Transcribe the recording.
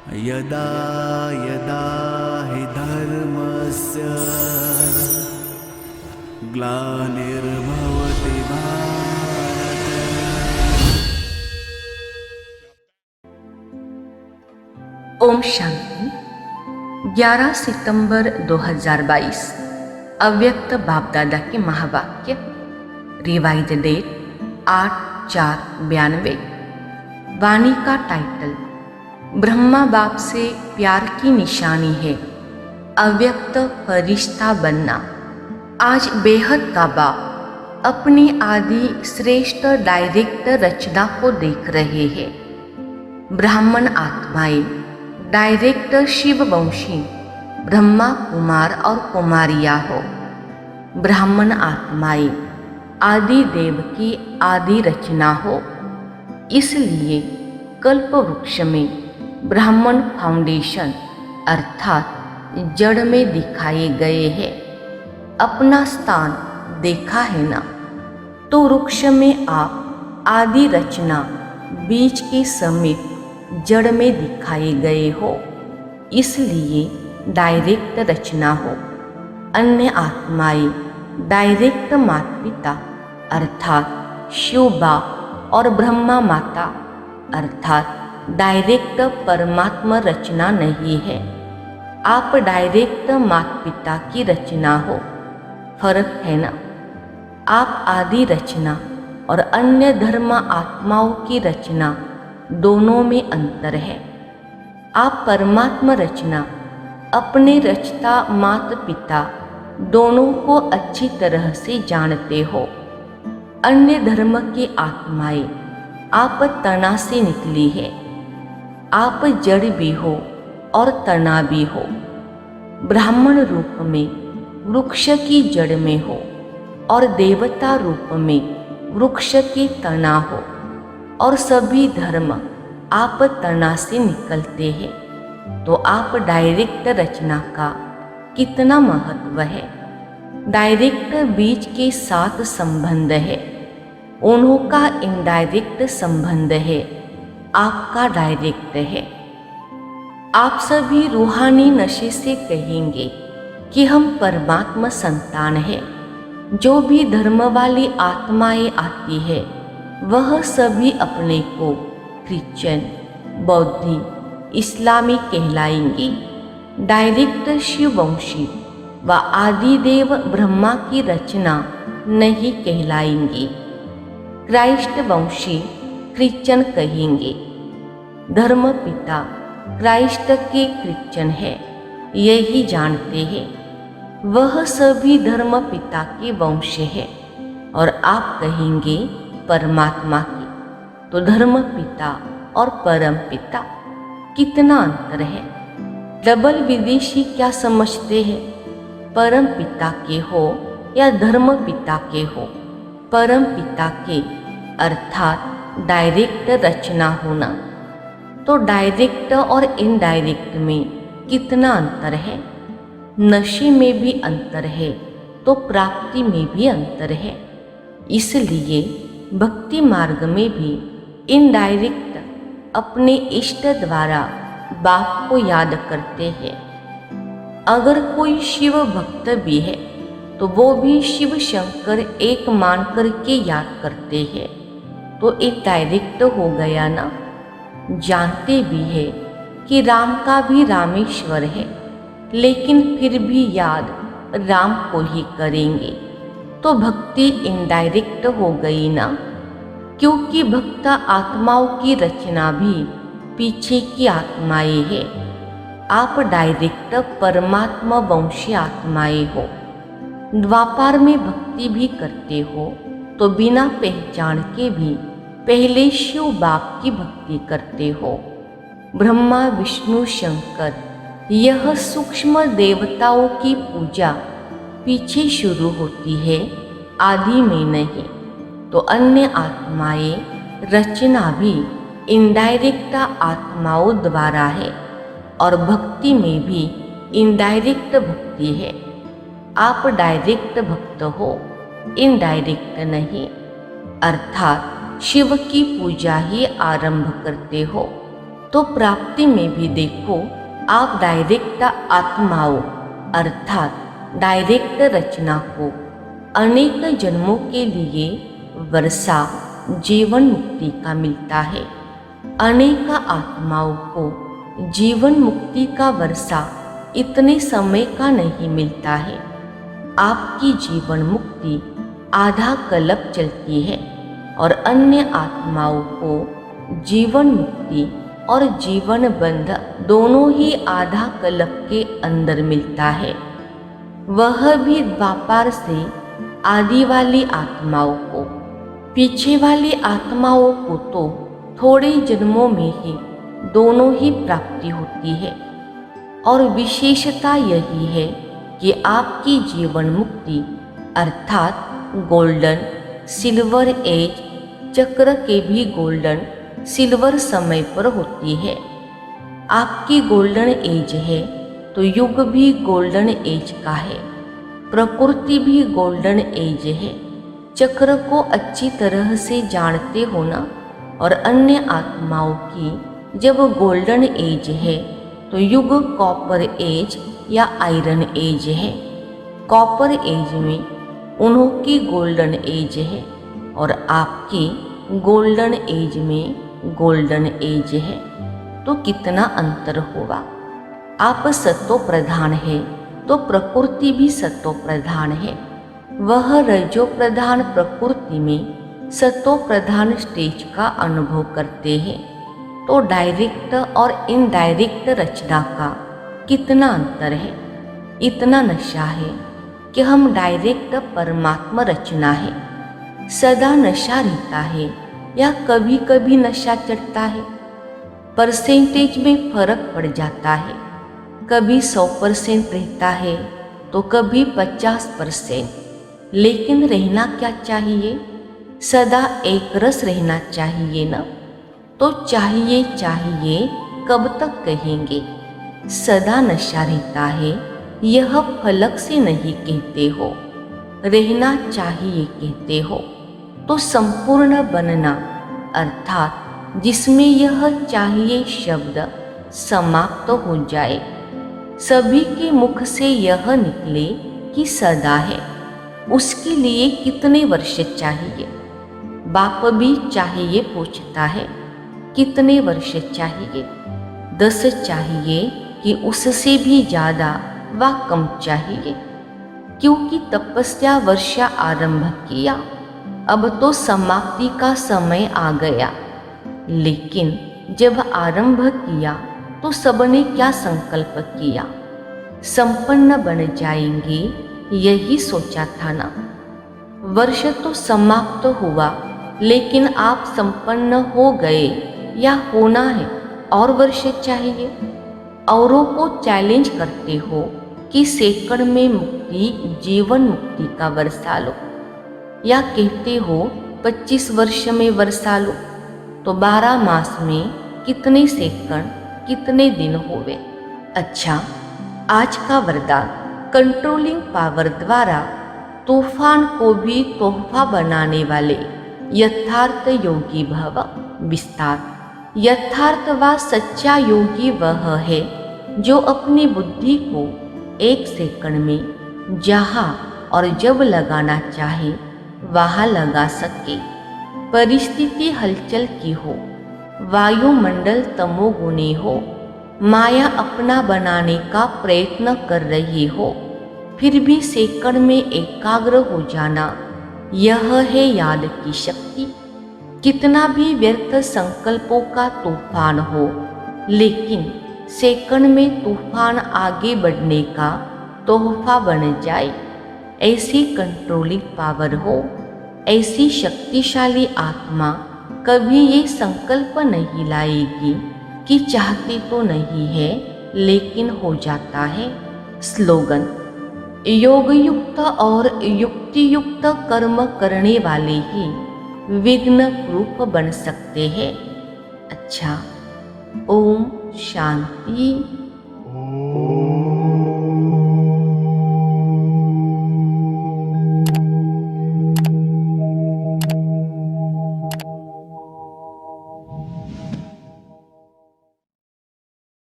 यदा यदा हि धर्मस्य ग्लानिर्भवति भारत। ओम शांति। 11 सितंबर 2022 अव्यक्त बाप दादा के महावाक्य। Revise date 8/4/92। वाणी का टाइटल ब्रह्मा बाप से प्यार की निशानी है अव्यक्त फरिश्ता बनना। आज बेहद का बाप अपनी आदि श्रेष्ठ डायरेक्ट रचना को देख रहे हैं। ब्राह्मण आत्माएं डायरेक्ट शिव वंशी ब्रह्मा कुमार और कुमारियां हो। ब्राह्मण आत्माएं आदि देव की आदि रचना हो। इसलिए कल्प वृक्ष में ब्राह्मण फाउंडेशन अर्थात जड़ में दिखाए गए हैं। अपना स्थान देखा है ना, तो वृक्ष में आप आदि रचना बीज के समीप जड़ में दिखाए गए हो, इसलिए डायरेक्ट रचना हो। अन्य आत्माएं डायरेक्ट माता पिता अर्थात शिव बाप और ब्रह्मा माता अर्थात डायरेक्ट परमात्मा रचना नहीं है। आप डायरेक्ट माता पिता की रचना हो। फर्क है ना। आप आदि रचना और अन्य धर्म आत्माओं की रचना, दोनों में अंतर है। आप परमात्मा रचना अपने रचता माता पिता दोनों को अच्छी तरह से जानते हो। अन्य धर्म की आत्माएं आप तना से निकली है। आप जड़ भी हो और तना भी हो। ब्राह्मण रूप में वृक्ष की जड़ में हो और देवता रूप में वृक्ष की तना हो। और सभी धर्म आप तना से निकलते हैं, तो आप डायरेक्ट रचना का कितना महत्व है। डायरेक्ट बीज के साथ संबंध है, उन्हों का इनडायरेक्ट संबंध है, आपका डायरेक्ट है। आप सभी रूहानी नशे से कहेंगे कि हम परमात्मा संतान हैं। जो भी धर्म वाली आत्माएं आती है, वह सभी अपने को क्रिश्चियन, बौद्धि, इस्लामी कहलाएंगी। डायरेक्ट शिववंशी व आदिदेव ब्रह्मा की रचना नहीं कहलाएंगी। क्राइस्ट वंशी क्रिश्चियन कहेंगे। धर्म पिता क्राइस्ट के क्रिश्चियन है, यही जानते हैं। वह सभी धर्म पिता के वंश है और आप कहेंगे परमात्मा की। तो धर्म पिता और परम पिता कितना अंतर है। डबल विदेशी क्या समझते हैं, परम पिता के हो या धर्म पिता के हो। परम पिता के अर्थात डायरेक्ट रचना होना। तो डायरेक्ट और इनडायरेक्ट में कितना अंतर है। नशे में भी अंतर है, तो प्राप्ति में भी अंतर है। इसलिए भक्ति मार्ग में भी इनडायरेक्ट अपने इष्ट द्वारा बाप को याद करते हैं। अगर कोई शिव भक्त भी है, तो वो भी शिव शंकर एक मान करके याद करते हैं। तो एक डायरेक्ट हो गया ना। जानते भी है कि राम का भी रामेश्वर है, लेकिन फिर भी याद राम को ही करेंगे। तो भक्ति इनडायरेक्ट हो गई ना, क्योंकि भक्त आत्माओं की रचना भी पीछे की आत्माएं है। आप डायरेक्ट परमात्मा वंशी आत्माएं हो। द्वापार में भक्ति भी करते हो, तो बिना पहचान के भी पहले शिव बाप की भक्ति करते हो। ब्रह्मा विष्णु शंकर यह सूक्ष्म देवताओं की पूजा पीछे शुरू होती है, आदि में नहीं। तो अन्य आत्माएं रचना भी इनडायरेक्ट आत्माओं द्वारा है और भक्ति में भी इनडायरेक्ट भक्ति है। आप डायरेक्ट भक्त हो, इनडायरेक्ट नहीं। अर्थात शिव की पूजा ही आरंभ करते हो, तो तो प्राप्ति में भी देखो आप डायरेक्ट आत्माओं अर्थात डायरेक्ट रचना को अनेक जन्मों के लिए वर्षा जीवन मुक्ति का मिलता है। अनेक आत्माओं को जीवन मुक्ति का वर्षा इतने समय का नहीं मिलता है। आपकी जीवन मुक्ति आधा कल्प चलती है और अन्य आत्माओं को जीवन मुक्ति और जीवन बंध दोनों ही आधा कल्प के अंदर मिलता है। वह भी द्वापार से आदि वाली आत्माओं को, पीछे वाली आत्माओं को तो थोड़े जन्मों में ही दोनों ही प्राप्ति होती है। और विशेषता यही है कि आपकी जीवन मुक्ति अर्थात गोल्डन सिल्वर एज चक्र के भी गोल्डन सिल्वर समय पर होती है। आपकी गोल्डन एज है तो युग भी गोल्डन एज का है, प्रकृति भी गोल्डन एज है। चक्र को अच्छी तरह से जानते हो ना। और अन्य आत्माओं की जब गोल्डन एज है तो युग कॉपर एज या आयरन एज है। कॉपर एज में उन्हों की गोल्डन एज है और आपकी गोल्डन एज में गोल्डन एज है। तो कितना अंतर होगा। आप सत्व प्रधान है तो प्रकृति भी सत्व प्रधान है। वह रजो प्रधान प्रकृति में सत्व प्रधान स्टेज का अनुभव करते हैं। तो डायरेक्ट और इनडायरेक्ट रचना का कितना अंतर है। इतना नशा है कि हम डायरेक्ट परमात्मा रचना है। सदा नशा रहता है या कभी कभी नशा चढ़ता है। परसेंटेज में फर्क पड़ जाता है। कभी 100% रहता है तो कभी 50%। लेकिन रहना क्या चाहिए? सदा एक रस रहना चाहिए ना। तो चाहिए चाहिए कब तक कहेंगे। सदा नशा रहता है यह फलक से नहीं कहते हो, रहना चाहिए कहते हो। तो संपूर्ण बनना अर्थात जिसमें यह चाहिए शब्द समाप्त हो जाए। सभी के मुख से यह निकले कि सदा है, उसके लिए कितने वर्ष चाहिए? बाप भी चाहिए पूछता है कितने वर्ष चाहिए? 10 चाहिए कि उससे भी ज़्यादा व कम चाहिए? क्योंकि तपस्या वर्षा आरंभ किया, अब तो समाप्ति का समय आ गया। लेकिन जब आरंभ किया तो सबने क्या संकल्प किया? संपन्न बन जाएंगे, यही सोचा था ना। वर्ष तो समाप्त हुआ लेकिन आप संपन्न हो गए या होना है और वर्ष चाहिए। औरों को चैलेंज करते हो कि सेकंड में मुक्ति जीवन मुक्ति का वर्षा लो, या कहते हो 25 वर्ष में वर्षा लो। तो 12 मास में कितने सेकंड कितने दिन होवे? अच्छा, आज का वरदान कंट्रोलिंग पावर द्वारा तूफान को भी तोहफा बनाने वाले यथार्थ योगी भव विस्तार। यथार्थ व सच्चा योगी वह है जो अपनी बुद्धि को 1 सेकंड में जहाँ और जब लगाना चाहे वहाँ लगा सके। परिस्थिति हलचल की हो, वायुमंडल तमोगुणी हो, माया अपना बनाने का प्रयत्न कर रही हो, फिर भी सेकंड में एकाग्र हो जाना, यह है याद की शक्ति। कितना भी व्यर्थ संकल्पों का तूफान हो, लेकिन सेकंड में तूफान आगे बढ़ने का तोहफा बन जाए। ऐसी कंट्रोलिंग पावर हो, ऐसी शक्तिशाली आत्मा कभी ये संकल्प नहीं लाएगी कि चाहती तो नहीं है लेकिन हो जाता है। स्लोगन: योग युक्त और युक्ति युक्त कर्म करने वाले ही विघ्न रूप बन सकते हैं। अच्छा, ओम शांति।